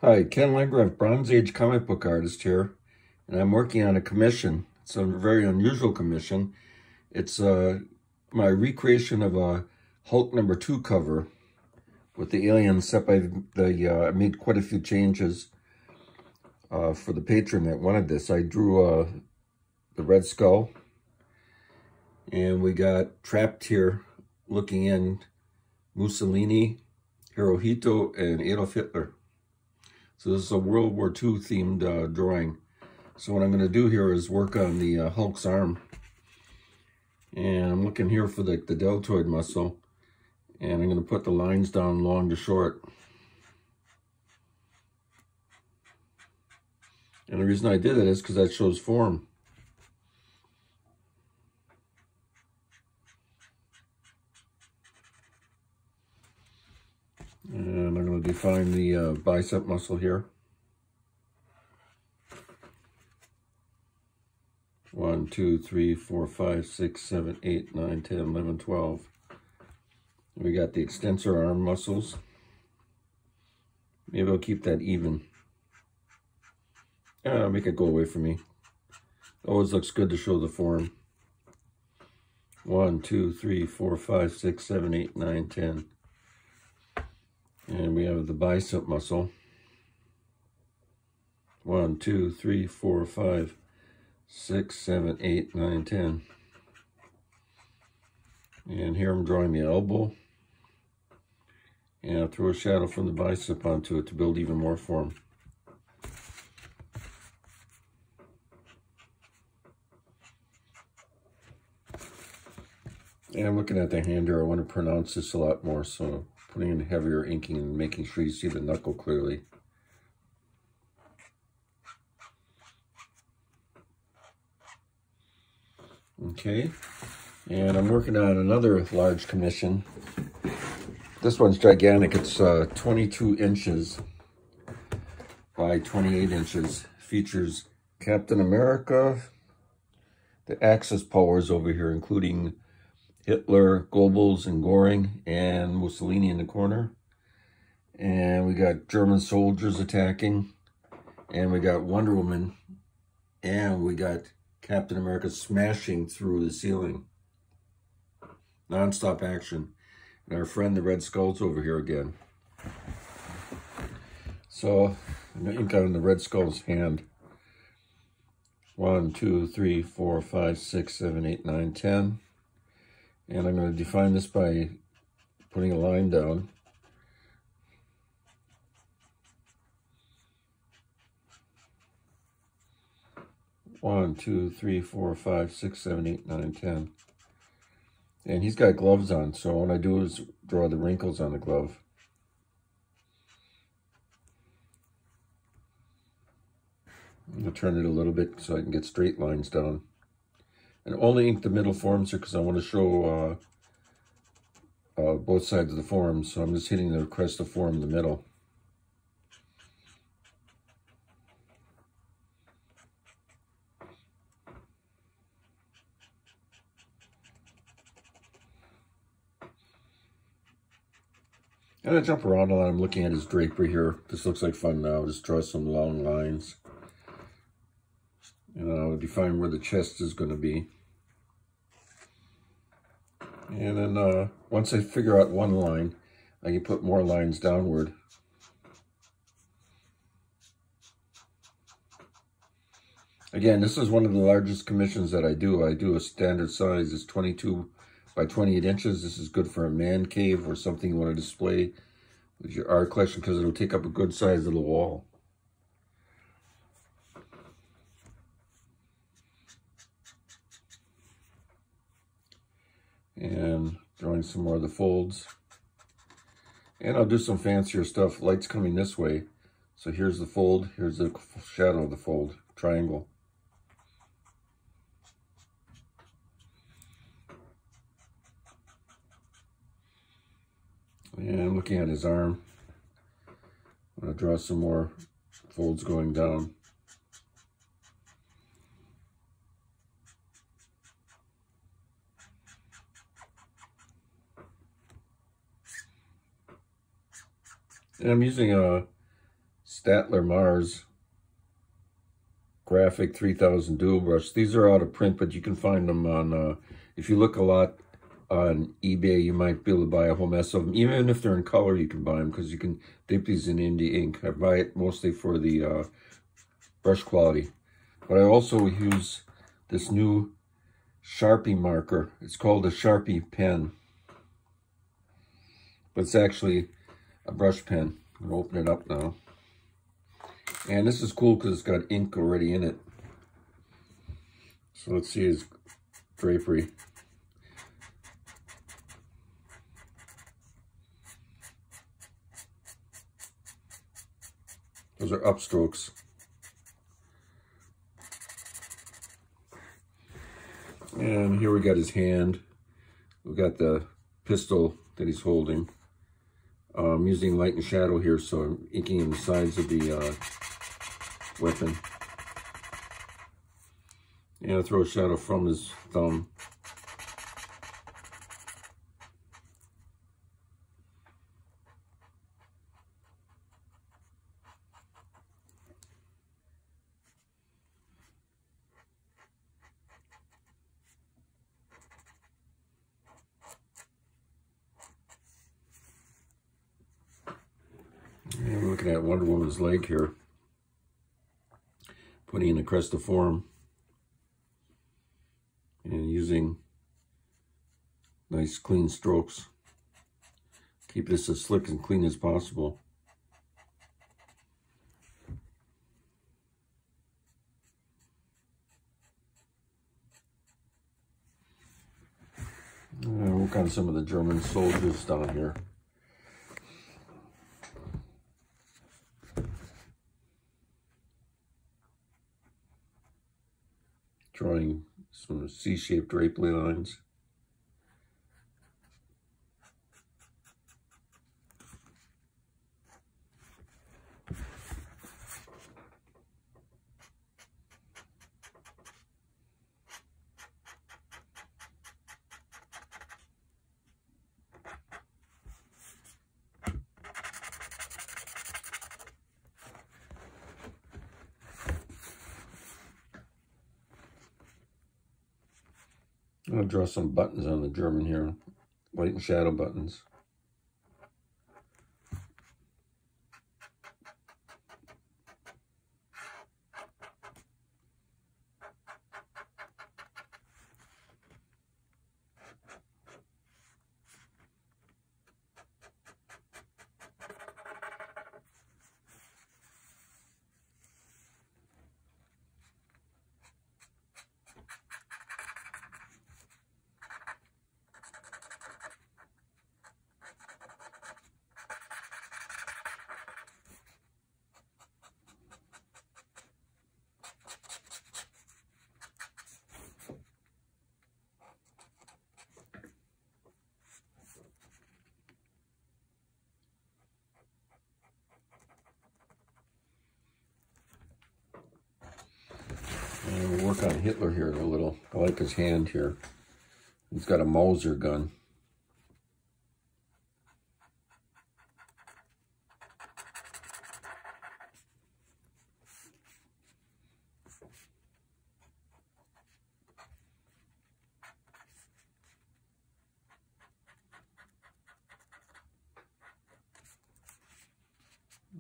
Hi, Ken Landgraf, Bronze Age comic book artist here, and I'm working on a commission. It's a very unusual commission. It's my recreation of a Hulk #2 cover with the aliens set by I made quite a few changes for the patron that wanted this. I drew the Red Skull, and we got trapped here looking in Mussolini, Hirohito, and Adolf Hitler. So this is a World War II themed drawing. So what I'm going to do here is work on the Hulk's arm. And I'm looking here for the deltoid muscle. And I'm going to put the lines down long to short. And the reason I did it is because that shows form. And I'm going to define the bicep muscle here. 1, 2, 3, 4, 5, 6, 7, 8, 9, 10, 11, 12. We got the extensor arm muscles. Maybe I'll keep that even. Make it go away from me. Always looks good to show the form. 1, 2, 3, 4, 5, 6, 7, 8, 9, 10. And we have the bicep muscle. 1, 2, 3, 4, 5, 6, 7, 8, 9, 10. And here I'm drawing the elbow. And I'll throw a shadow from the bicep onto it to build even more form. And I'm looking at the hand here. I want to pronounce this a lot more, so putting in heavier inking and making sure you see the knuckle clearly. Okay, and I'm working on another large commission. This one's gigantic. It's 22 inches by 28 inches. Features Captain America, the Axis powers over here, including Hitler, Goebbels, and Göring, and Mussolini in the corner. And we got German soldiers attacking. And we got Wonder Woman. And we got Captain America smashing through the ceiling. Non-stop action. And our friend the Red Skull's over here again. So, I'm going to ink on the Red Skull's hand. 1, 2, 3, 4, 5, 6, 7, 8, 9, 10. And I'm going to define this by putting a line down. One, 2, 3, 4, 5, 6, 7, 8, 9, 10. And he's got gloves on, so what I do is draw the wrinkles on the glove. I'm going to turn it a little bit so I can get straight lines down. And only ink the middle forms here because I want to show both sides of the form. So I'm just hitting the crest of form in the middle. And I jump around a lot. I'm looking at his drapery here. This looks like fun now. Just draw some long lines. And I'll define where the chest is going to be. And then once I figure out one line, I can put more lines downward. Again, this is one of the largest commissions that I do. I do a standard size. It's 22 by 28 inches. This is good for a man cave or something you want to display with your art collection because it'll take up a good sized little wall. And drawing some more of the folds. And I'll do some fancier stuff. Light's coming this way. So here's the fold. Here's the shadow of the fold. Triangle. And I'm looking at his arm. I'm going to draw some more folds going down. And I'm using a Statler Mars Graphic 3000 dual brush. These are out of print, but you can find them on, if you look a lot on eBay, you might be able to buy a whole mess of them. Even if they're in color, you can buy them because you can dip these in Indie ink. I buy it mostly for the brush quality. But I also use this new Sharpie marker. It's called a Sharpie pen. But it's actually a brush pen. I'm going to open it up now. And this is cool because it's got ink already in it. So let's see his drapery. Those are upstrokes. And here we got his hand. We got the pistol that he's holding. I'm using light and shadow here, so I'm inking in the sides of the weapon. And I'll throw a shadow from his thumb. And we're looking at Wonder Woman's leg here. Putting in a crestoform and using nice clean strokes. Keep this as slick and clean as possible. Work on some of the German soldiers down here. Drawing some C-shaped drapery lines. I'm going to draw some buttons on the German here, light and shadow buttons. And we'll work on Hitler here a little. I like his hand here. He's got a Mauser gun.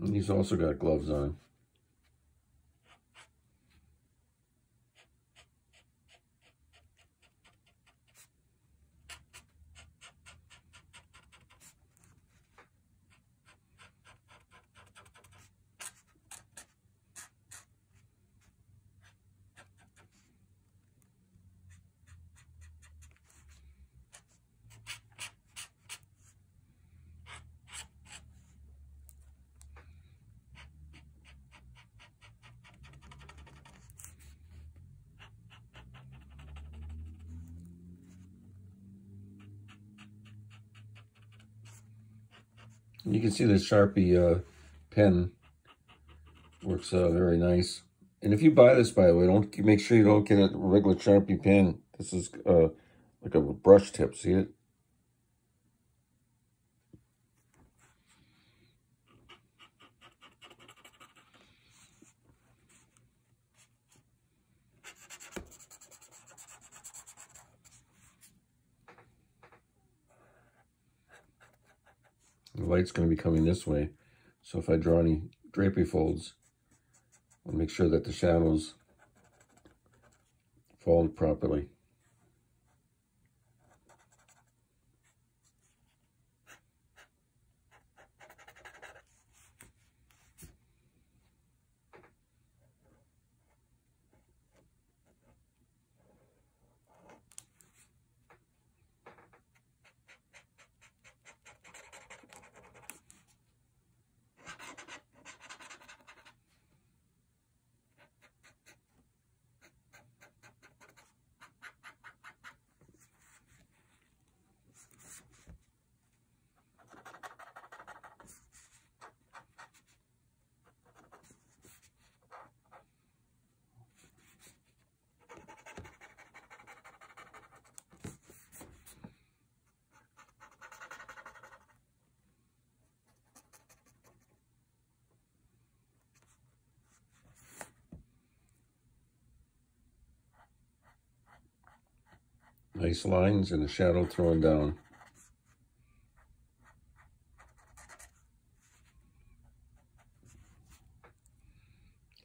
And he's also got gloves on. You can see the Sharpie pen works very nice. And if you buy this, by the way, don't make sure you don't get a regular Sharpie pen. This is like a brush tip. See it? The light's going to be coming this way. So if I draw any drapery folds, I'll make sure that the shadows fall properly. Nice lines and a shadow thrown down.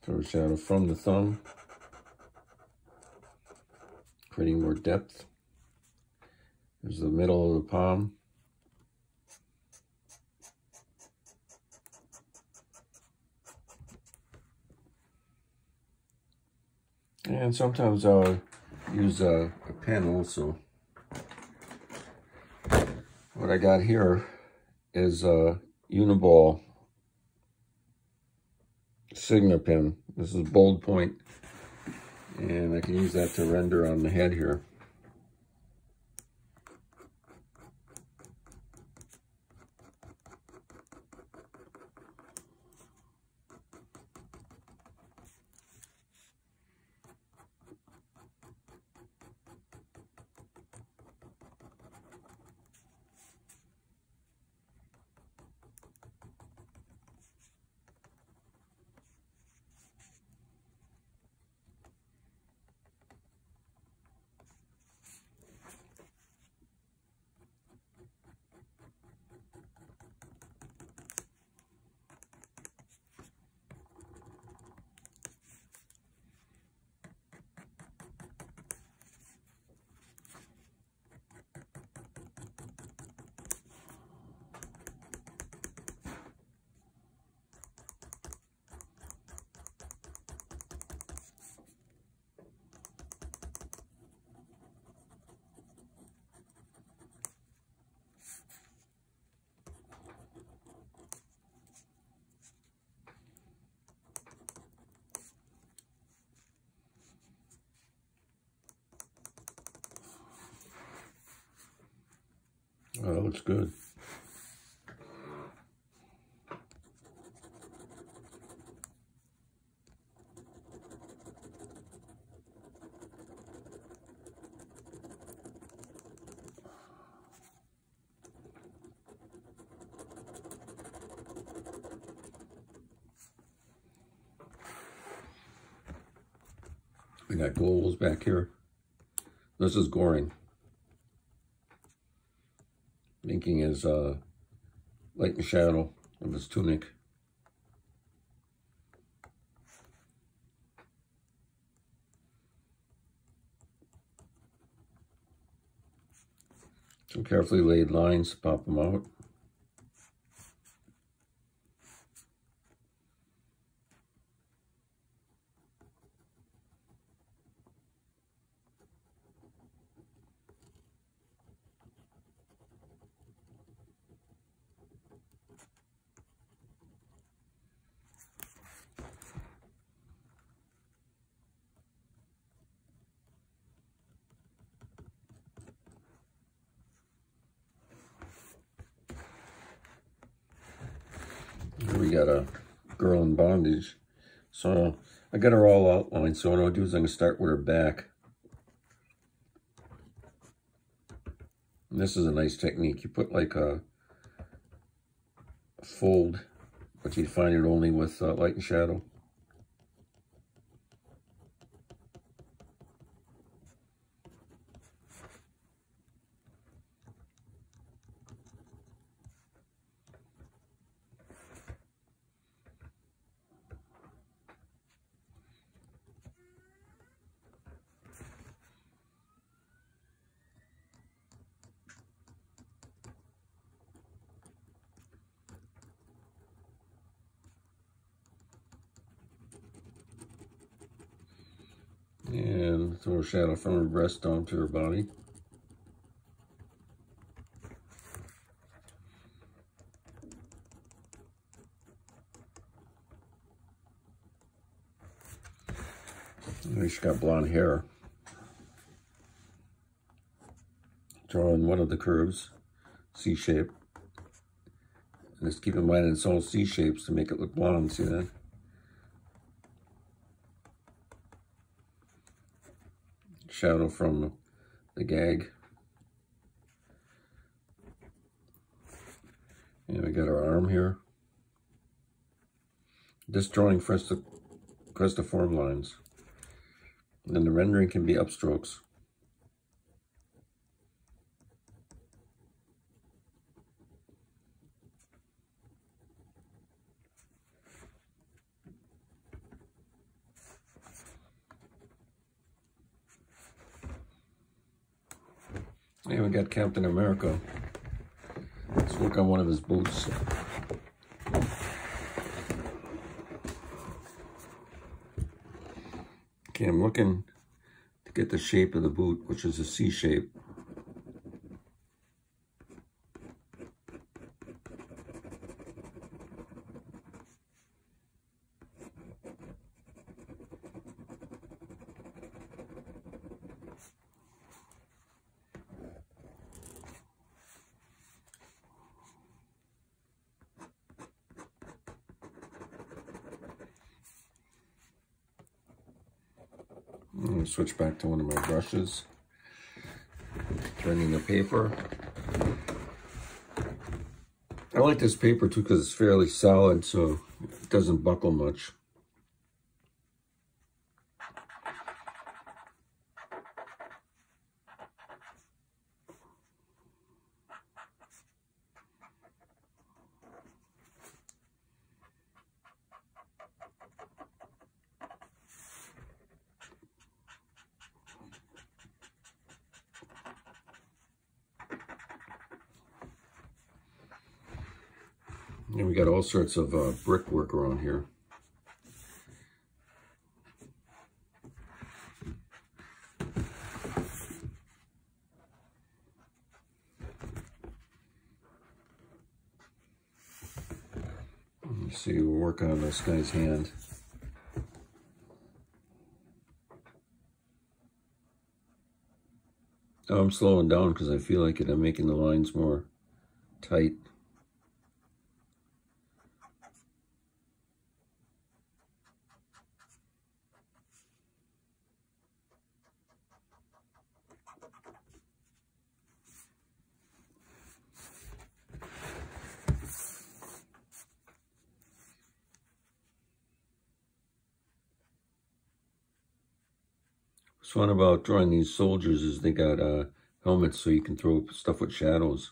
Throw a shadow from the thumb, creating more depth. There's the middle of the palm. And sometimes I'll use a pen also. What I got here is a Uniball Sigma pen. This is bold point, and I can use that to render on the head here. Oh, that looks good. I got goals back here. This is Goring. Making his light and shadow of his tunic. Some carefully laid lines to pop them out. Here we got a girl in bondage. So I got her all outlined. So what I'll do is I'm going to start with her back. And this is a nice technique. You put like a fold, but you find it only with light and shadow. then throw a shadow from her breast down to her body. She's got blonde hair. Drawing one of the curves, C shape. And just keep in mind it's all C shapes to make it look blonde, see that? Shadow from the gag. And we got our arm here. Just drawing crestiform lines. And then the rendering can be upstrokes. And we got Captain America. Let's work on one of his boots. Okay, I'm looking to get the shape of the boot, which is a C shape. I'm going to switch back to one of my brushes, turning the paper. I like this paper too because it's fairly solid, so it doesn't buckle much. And we got all sorts of brickwork around here. Let's see, we'll work on this guy's hand. Oh, I'm slowing down because I feel like I'm making the lines more tight. What's fun about drawing these soldiers is they got helmets so you can throw stuff with shadows.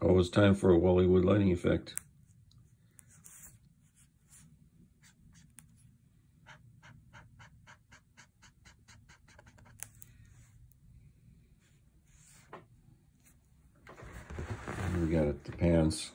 Oh, it's time for a Hollywood lighting effect. We got it, the pants.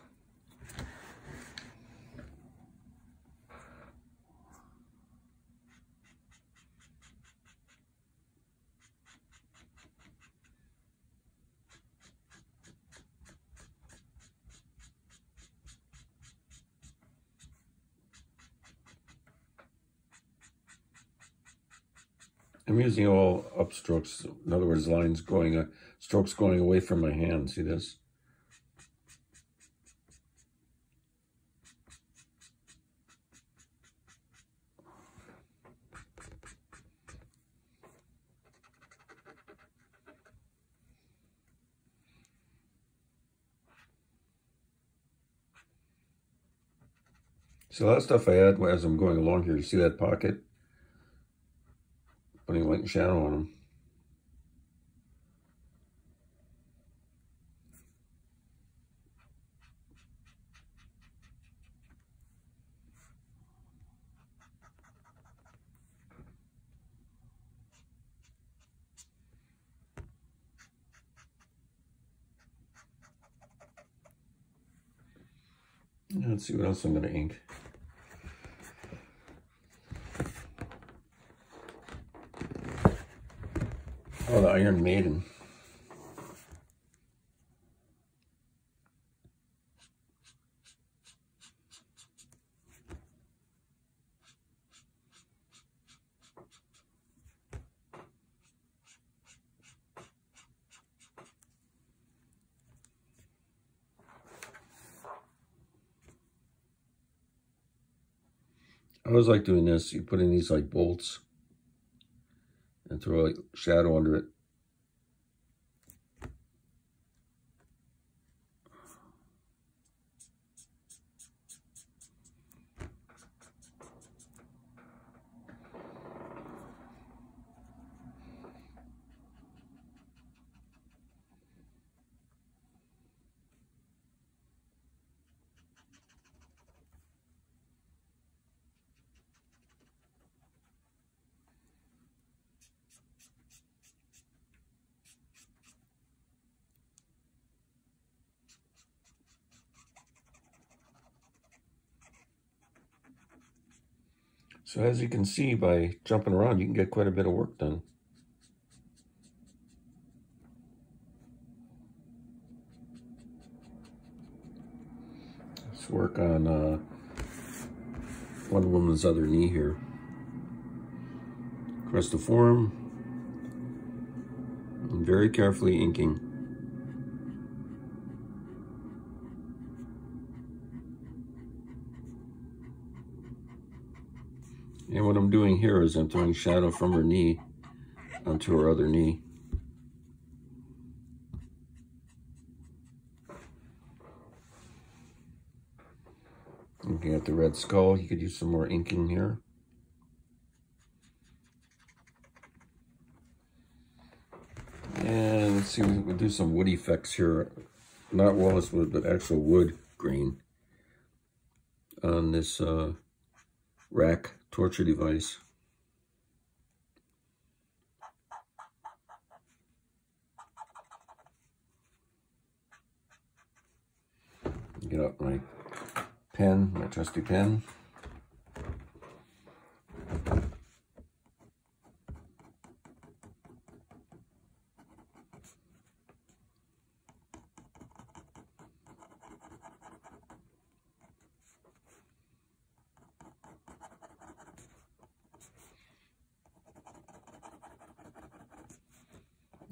I'm using all upstrokes. In other words, lines going, strokes going away from my hand. See this? So a lot of stuff I add as I'm going along here. You see that pocket? Putting light and shadow on them. Let's see what else I'm going to ink. Oh, the Iron Maiden. I always like doing this. You put in these like bolts and throw a shadow under it. So as you can see, by jumping around, you can get quite a bit of work done. Let's work on one woman's other knee here. Across the forearm, and very carefully inking. And what I'm doing here is I'm throwing shadow from her knee onto her other knee. Looking at the red skull, you could use some more inking here. And let's see, we'll do some wood effects here. Not walrus wood, but actual wood grain on this rack torture device. Get out my pen, my trusty pen.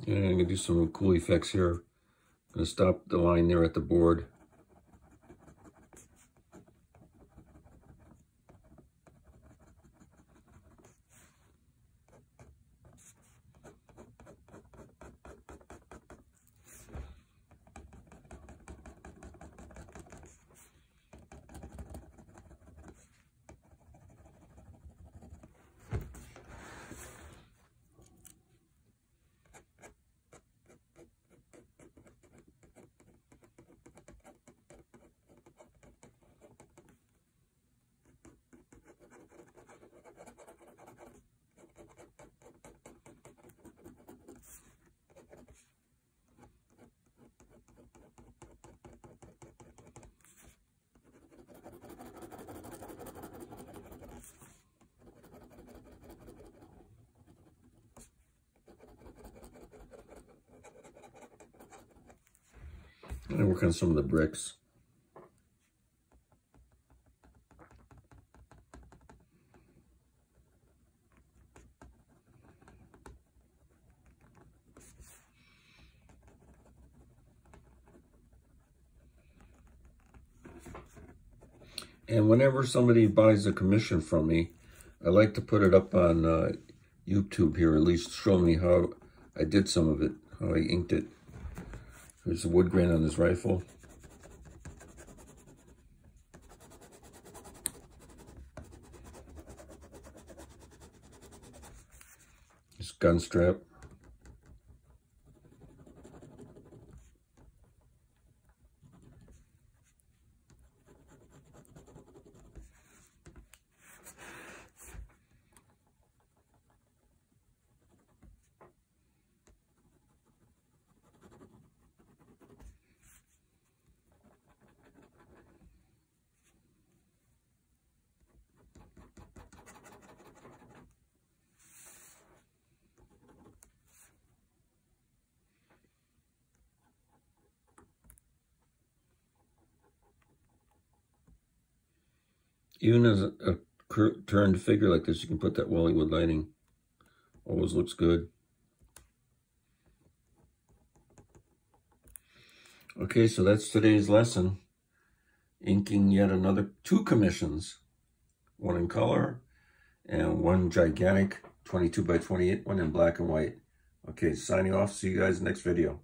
And I'm going to do some cool effects here. I'm going to stop the line there at the board. And work on some of the bricks. And whenever somebody buys a commission from me, I like to put it up on YouTube here, at least show me how I did some of it, how I inked it. There's a wood grain on this rifle. This gun strap. Even as a turned figure like this, you can put that Wallywood lining. Always looks good. Okay, so that's today's lesson. Inking yet another 2 commissions. One in color and one gigantic 22 by 28 one in black and white. Okay, signing off. See you guys next video.